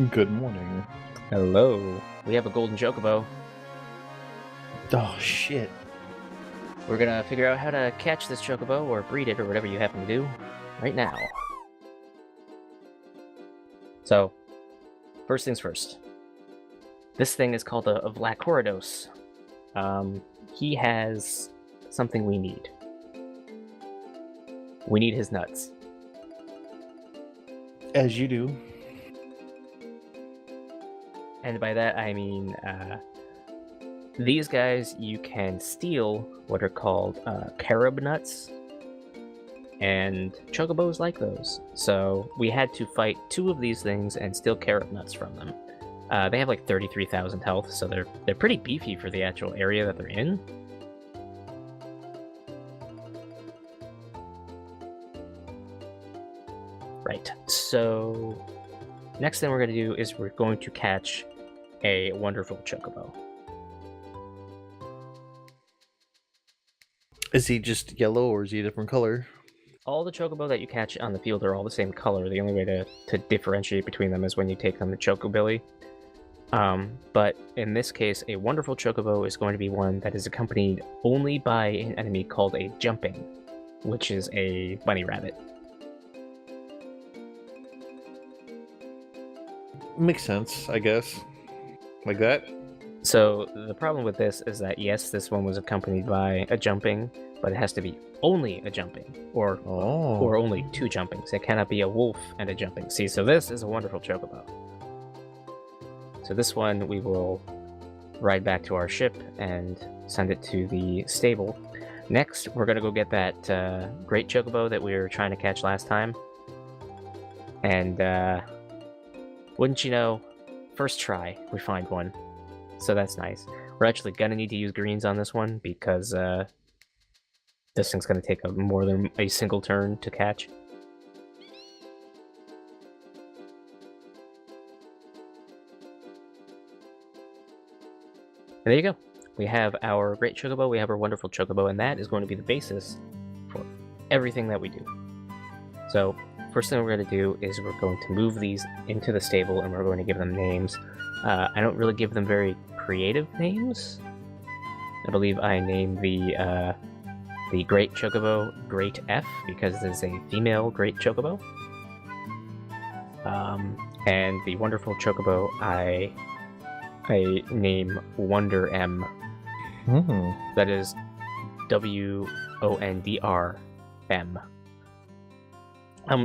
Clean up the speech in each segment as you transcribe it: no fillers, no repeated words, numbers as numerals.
Good morning. Hello. We have a golden chocobo. Oh, shit. We're gonna figure out how to catch this chocobo or breed it or whatever you happen to do right now. So, first things first. This thing is called a Vlachoridos. He has something we need. We need his nuts. As you do. And by that I mean, these guys you can steal what are called carob nuts, and chocobos like those. So we had to fight 2 of these things and steal carob nuts from them. They have like 33,000 health, so they're pretty beefy for the actual area that they're in. Right, so next thing we're going to do is we're going to catch a wonderful chocobo. Is he just yellow or is he a different color? All the chocobo that you catch on the field are all the same color. The only way to differentiate between them is when you take them to Chocobilly. But in this case, a wonderful chocobo is going to be one that is accompanied only by an enemy called a jumping, which is a bunny rabbit. Makes sense, I guess. Like that? So the problem with this is that yes, this one was accompanied by a jumping, but it has to be only a jumping, or only 2 jumpings. It cannot be a wolf and a jumping. See, so this is a wonderful chocobo. So this one we will ride back to our ship and send it to the stable. Next, we're gonna go get that great chocobo that we were trying to catch last time. And wouldn't you know, first try, we find one. So that's nice. We're actually gonna need to use greens on this one because this thing's gonna take more than a single turn to catch. And there you go. We have our great chocobo, we have our wonderful chocobo, and that is going to be the basis for everything that we do. So, first thing we're going to do is we're going to move these into the stable and we're going to give them names. I don't really give them very creative names. I believe I named the Great Chocobo Great F because there's a female Great Chocobo. And the Wonderful Chocobo I name Wonder M. That is WONDR-M.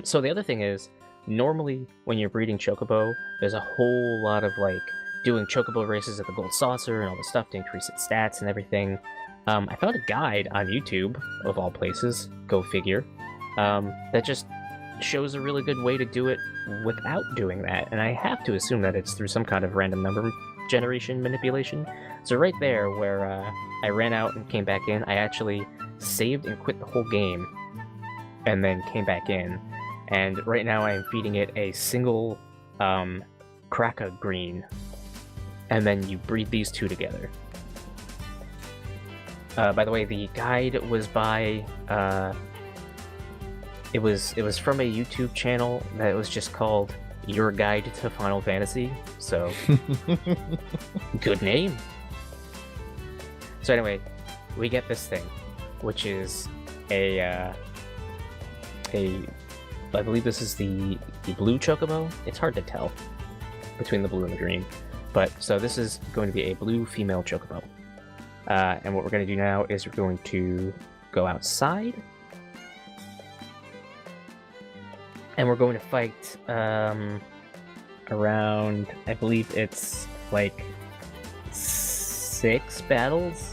So the other thing is, normally when you're breeding Chocobo, there's a whole lot of like doing Chocobo races at the Gold Saucer and all the stuff to increase its stats and everything. I found a guide on YouTube, of all places, go figure, that just shows a really good way to do it without doing that, and I have to assume that it's through some kind of random number generation manipulation. So right there, where I ran out and came back in, I actually saved and quit the whole game, and then came back in. And right now I am feeding it a single Kraka green, and then you breed these 2 together. By the way, the guide was by it was from a YouTube channel that was just called Your Guide to Final Fantasy. So good name. So anyway, we get this thing, which is I believe this is the blue chocobo. It's hard to tell between the blue and the green. But, so this is going to be a blue female chocobo. And what we're going to do now is we're going to go outside. And we're going to fight around, I believe it's like 6 battles.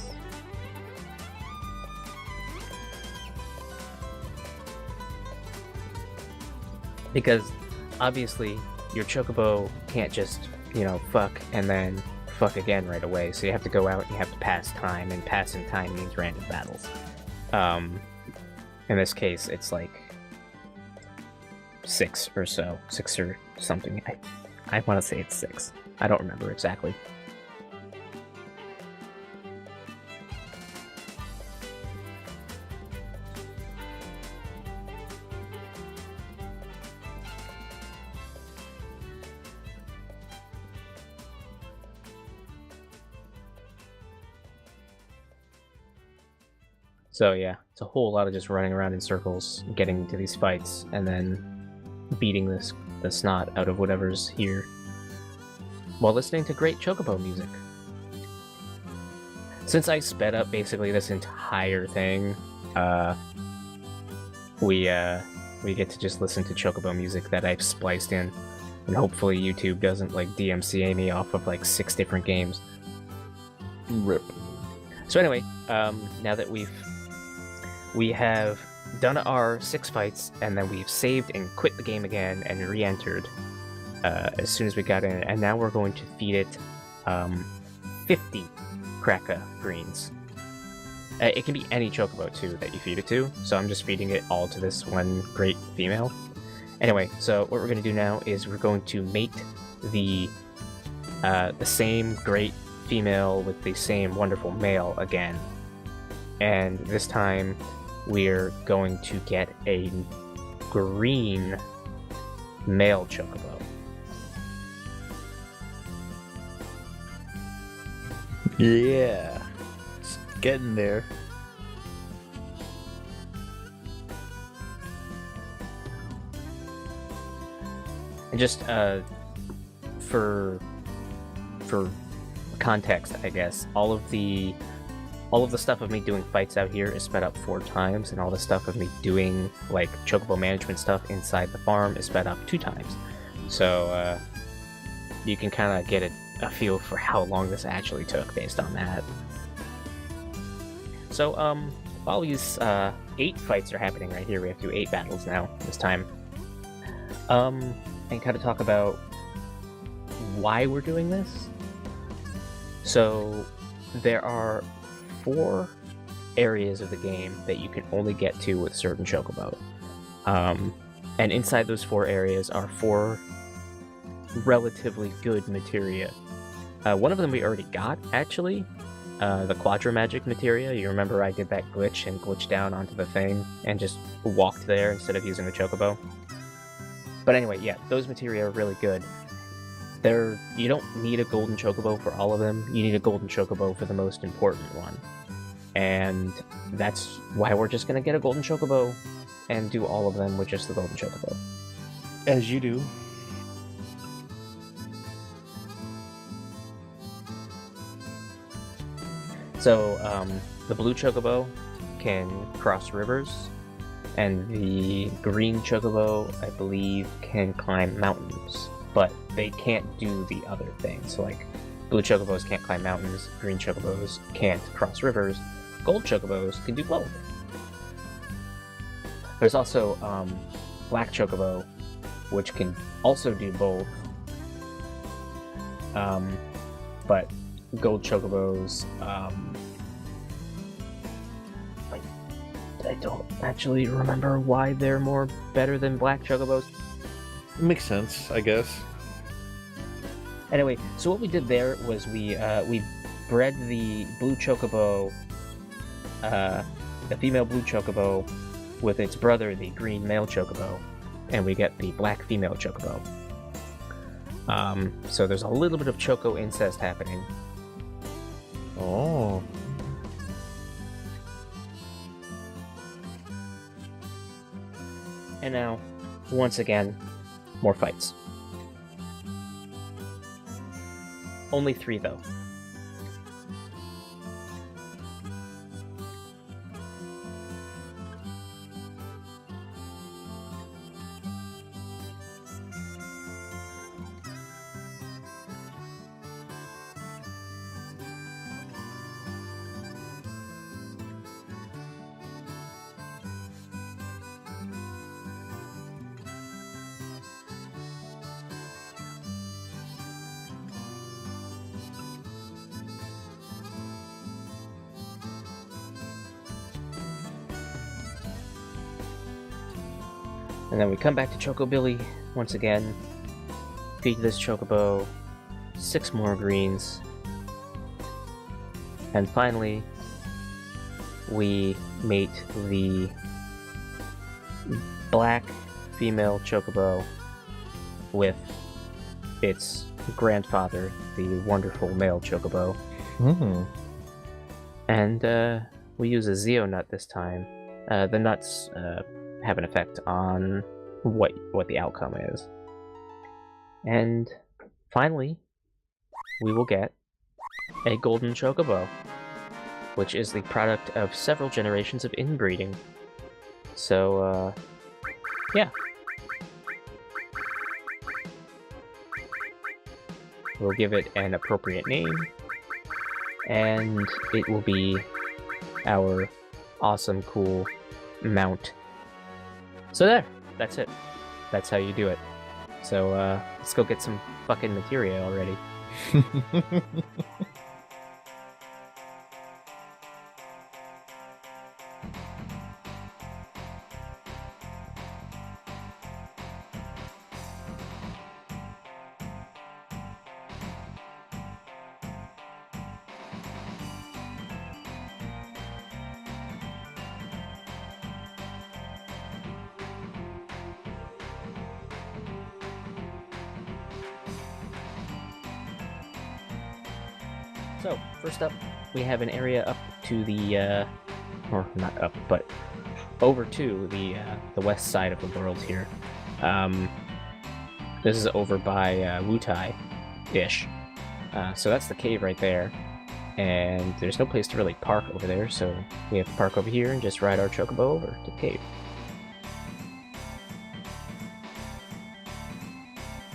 Because obviously your chocobo can't just, you know, fuck and then fuck again right away. So you have to go out and you have to pass time, and passing time means random battles. In this case, it's like 6 or so. 6 or something. I want to say it's 6. I don't remember exactly. So yeah, it's a whole lot of just running around in circles, getting into these fights, and then beating the snot out of whatever's here, while listening to great Chocobo music. Since I sped up basically this entire thing, we get to just listen to Chocobo music that I've spliced in, and hopefully YouTube doesn't like DMCA me off of like 6 different games. Rip. So anyway, now that we have done our 6 fights, and then we've saved and quit the game again and re-entered as soon as we got in, and now we're going to feed it 50 Kraka greens. It can be any Chocobo too that you feed it to, so I'm just feeding it all to this one great female. Anyway, so what we're going to do now is we're going to mate the same great female with the same wonderful male again, and this time we're going to get a green male Chocobo. Yeah. It's getting there. And just for context, I guess, all of the stuff of me doing fights out here is sped up 4 times, and all the stuff of me doing like Chocobo management stuff inside the farm is sped up 2 times. So you can kind of get a feel for how long this actually took based on that. So while these 8 fights are happening right here, we have to do 8 battles now this time. And kind of talk about why we're doing this. So there are 4 areas of the game that you can only get to with certain Chocobo. And inside those 4 areas are 4 relatively good materia. One of them we already got, actually. The Quadra Magic materia. You remember I did that glitch and glitched down onto the thing and just walked there instead of using a Chocobo? But anyway, yeah, those materia are really good. You don't need a golden Chocobo for all of them. You need a golden Chocobo for the most important one. And that's why we're just going to get a golden Chocobo and do all of them with just the golden Chocobo. As you do. So, the blue Chocobo can cross rivers, and the green Chocobo, I believe, can climb mountains, but they can't do the other thing. So, like, blue Chocobos can't climb mountains, green Chocobos can't cross rivers, gold Chocobos can do both. There's also black Chocobo, which can also do both, but gold Chocobos, I don't actually remember why they're more better than black Chocobos. Makes sense, I guess. Anyway, so what we did there was we bred the blue Chocobo, the female blue Chocobo, with its brother, the green male Chocobo, and we get the black female Chocobo. So there's a little bit of Choco incest happening. Oh. And now, once again, more fights. Only 3 though. And then we come back to Chocobilly once again, feed this Chocobo 6 more greens, and finally we mate the black female Chocobo with its grandfather, the wonderful male Chocobo. Mm-hmm. And we use a Zeo nut this time, the nuts have an effect on what the outcome is. And finally, we will get a golden Chocobo, which is the product of several generations of inbreeding. So, yeah. We'll give it an appropriate name, and it will be our awesome, cool mount. So there, that's it. That's how you do it. So, let's go get some fucking materia already. So, first up, we have an area up to the, or not up, but over to the west side of the world here. This is over by Wutai-ish. So that's the cave right there, and there's no place to really park over there, so we have to park over here and just ride our Chocobo over to the cave.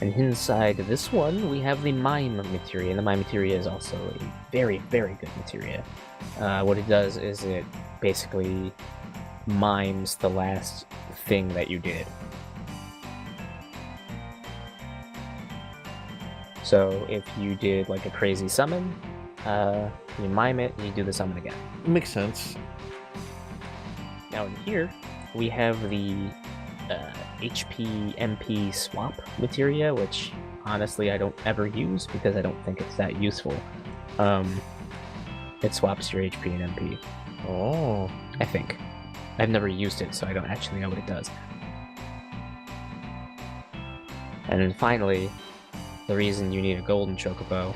And inside this one, we have the Mime Materia, and the Mime Materia is also a very, very good materia. What it does is it basically mimes the last thing that you did. So if you did like a crazy summon, you mime it, and you do the summon again. Makes sense. Now in here, we have the HP MP swap materia, which honestly I don't ever use because I don't think it's that useful. It swaps your HP and MP. Oh. I think. I've never used it, so I don't actually know what it does. And then finally, the reason you need a golden Chocobo,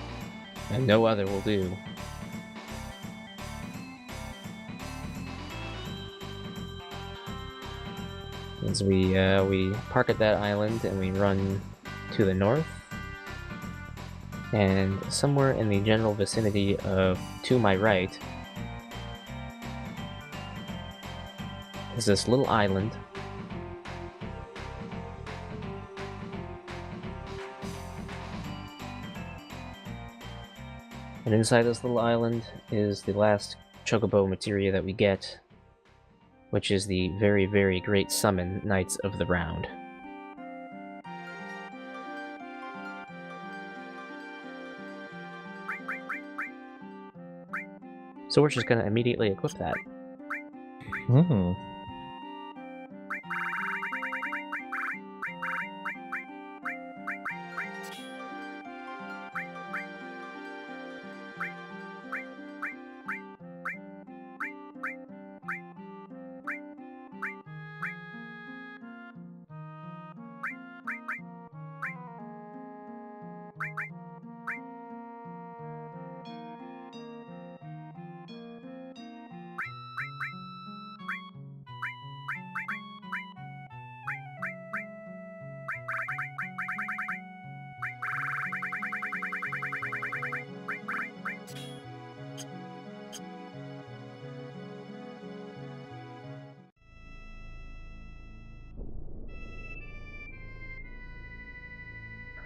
and no other will do, is we park at that island and we run to the north, and somewhere in the general vicinity of to my right is this little island. And inside this little island is the last Chocobo materia that we get, which is the very, very great summon Knights of the Round. So we're just gonna immediately equip that. Hmm.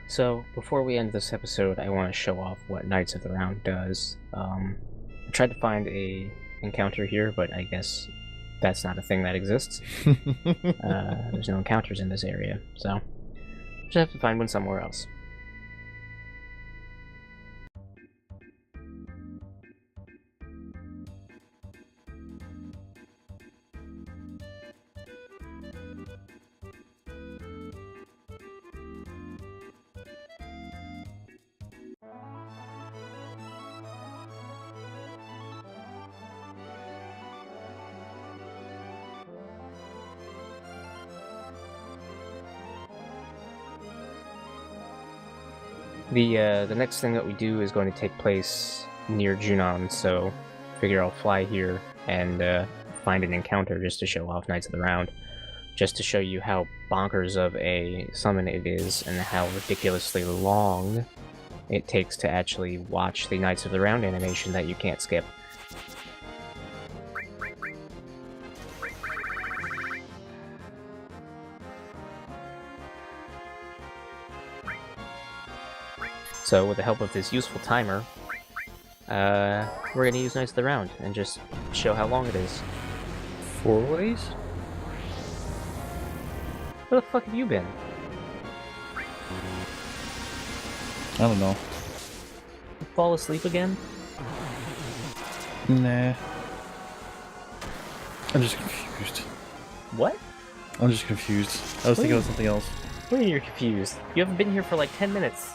So, before we end this episode, I want to show off what Knights of the Round does. I tried to find a encounter here, but I guess that's not a thing that exists. There's no encounters in this area, so just have to find one somewhere else. The next thing that we do is going to take place near Junon, so I figure I'll fly here and find an encounter just to show off Knights of the Round, just to show you how bonkers of a summon it is and how ridiculously long it takes to actually watch the Knights of the Round animation that you can't skip. So with the help of this useful timer, we're gonna use Knights of the Round and just show how long it is. 4 ways? Where the fuck have you been? I don't know. Fall asleep again? Nah. I'm just confused. What? I'm just confused. I was thinking of something else. What do you mean you're confused? You haven't been here for like 10 minutes.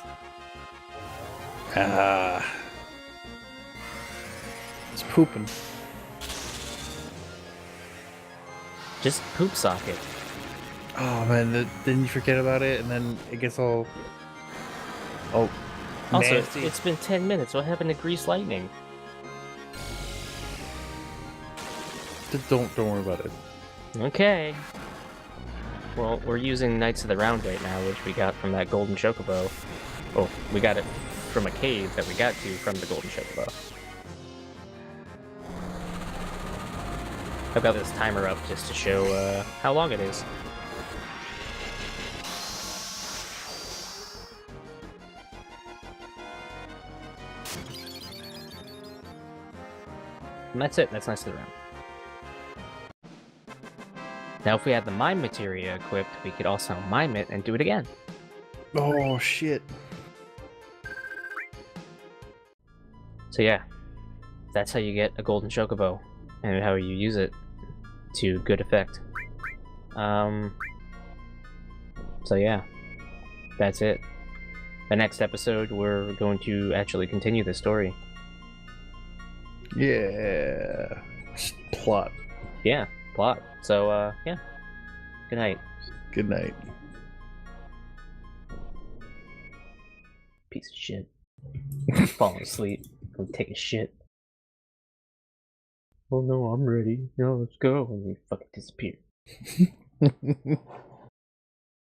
It's pooping. Just poop socket. Oh man, didn't you forget about it? And then it gets all... Oh, Also, nasty. it's been 10 minutes. What happened to Grease Lightning? Don't worry about it. Okay. Well, we're using Knights of the Round right now, which we got from that golden chocobo. Oh, we got it from a cave that we got to from the golden chocobo. I've got this timer up just to show how long it is. And that's it. That's Knights of the Round. Now, if we had the Mime Materia equipped, we could also mime it and do it again. Oh shit. So yeah, that's how you get a golden chocobo, and how you use it to good effect. So yeah, that's it. The next episode, we're going to actually continue the story. Yeah. Just plot. Yeah, plot. So, yeah. Good night. Good night. Piece of shit. Falling asleep. Go take a shit. Oh no, I'm ready. No, let's go. And you fucking disappear.